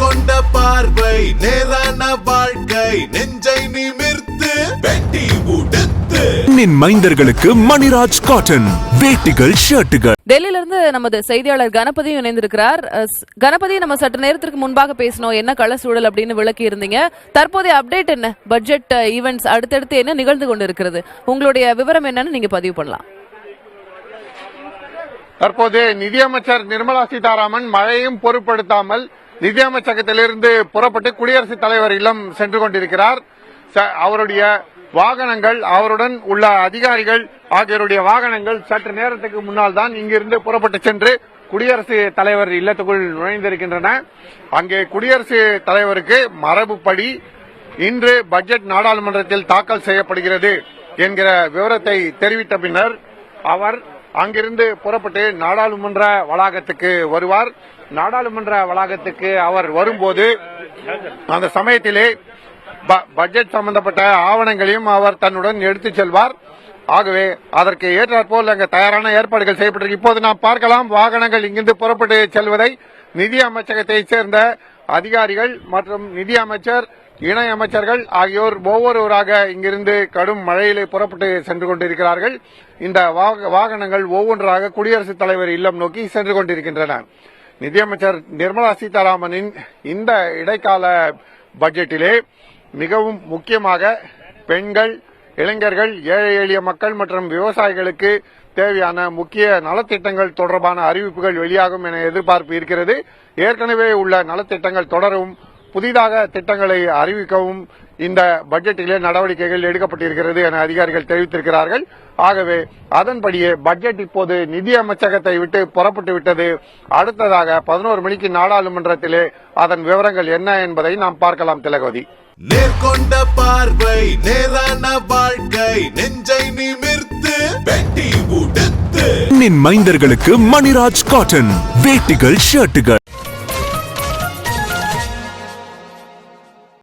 நேர்கொண்ட பார்வை நேரான வாழ்க்கை நெஞ்சை நிமிர்த்து வெட்டி உடுத்து மைந்தர்களுக்கு மணிராஜ் காட்டன் வேட்டிகள் ஷர்ட்டுகள். டெல்லியில இருந்து நமது செய்தியாளர் கணபதியும் இணைந்திருக்கிறார். கணபதி, நம்ம சற்று நேரத்திற்கு முன்பாக பேசணும், என்ன கள சூழல் அப்படின்னு விளக்கி இருந்தீங்க. தற்போதைய அப்டேட் என்ன? பட்ஜெட் ஈவெண்ட்ஸ் அடுத்தடுத்து என்ன நிகழ்ந்து கொண்டிருக்கிறது? உங்களுடைய விவரம் என்னன்னு நீங்க பதிவு பண்ணலாம். தற்போது நிதியமைச்சர் நிர்மலா சீதாராமன் மழையும் பொருட்படுத்தாமல் நிதியமைச்சகத்திலிருந்து புறப்பட்டு குடியரசுத் தலைவர் இல்லம் சென்று கொண்டிருக்கிறார். அவருடைய வாகனங்கள், அவருடன் உள்ள அதிகாரிகள் ஆகியோருடைய வாகனங்கள் சற்று நேரத்துக்கு முன்னால் தான் இங்கிருந்து புறப்பட்டு சென்று குடியரசுத் தலைவர் இல்லத்துக்குள் நுழைந்திருக்கின்றன. அங்கே குடியரசுத் தலைவருக்கு மரபுப்படி இன்று பட்ஜெட் நாடாளுமன்றத்தில் தாக்கல் செய்யப்படுகிறது என்கிற விவரத்தை தெரிவித்த பின்னர் அவர் அங்கிருந்து புறப்பட்டு நாடாளுமன்ற வளாகத்துக்கு வருவார். நாடாளுமன்ற வளாகத்துக்கு அவர் வரும்போது அந்த சமயத்திலே பட்ஜெட் சம்பந்தப்பட்ட ஆவணங்களையும் அவர் தன்னுடன் எடுத்துச் செல்வார். ஆகவே அதற்கு ஏற்றாற்போல் அங்கு தயாரான ஏற்பாடுகள் செய்யப்பட்டிருக்கு. இப்போது நாம் பார்க்கலாம் வாகனங்கள் இங்கிருந்து புறப்பட்டு செல்வதை. நிதி அமைச்சகத்தை சேர்ந்த அதிகாரிகள் மற்றும் நிதி அமைச்சர், இணை அமைச்சர்கள் ஆகியோர் ஒவ்வொருவராக இங்கிருந்து கடும் மழையிலே புறப்பட்டு சென்று கொண்டிருக்கிறார்கள். இந்த வாகனங்கள் ஒவ்வொன்றாக குடியரசுத் தலைவர் இல்லம் நோக்கி சென்று கொண்டிருக்கின்றன. நிதியமைச்சர் நிர்மலா சீதாராமனின் இந்த இடைக்கால பட்ஜெட்டிலே மிகவும் முக்கியமாக பெண்கள், இளைஞர்கள், ஏழை எளிய மக்கள் மற்றும் விவசாயிகளுக்கு தேவையான முக்கிய நலத்திட்டங்கள் தொடர்பான அறிவிப்புகள் வெளியாகும் என எதிர்பார்ப்பு இருக்கிறது. ஏற்கனவே உள்ள நலத்திட்டங்கள் தொடரவும் புதிதாக திட்டங்களை அறிவிக்கவும் இந்த பட்ஜெட்டிலே நடவடிக்கைகள் எடுக்கப்பட்டிருக்கிறது என அதிகாரிகள் தெரிவித்திருக்கிறார்கள். ஆகவே அதன்படியே பட்ஜெட் இப்போது நிதி அமைச்சகத்தை விட்டு புறப்பட்டு விட்டது. அடுத்ததாக 11 மணிக்கு நாடாளுமன்றத்திலே அதன் விவரங்கள் என்ன என்பதை நாம் பார்க்கலாம். திலகவதி, நேர்கொண்ட பார்வை நேரான வாழ்க்கை நெஞ்சை நிமிர்த்து வெட்டி உடுத்து மைந்தர்களுக்கு மணிராஜ் காட்டன் வேட்டிகள் ஷர்ட்டுகள்.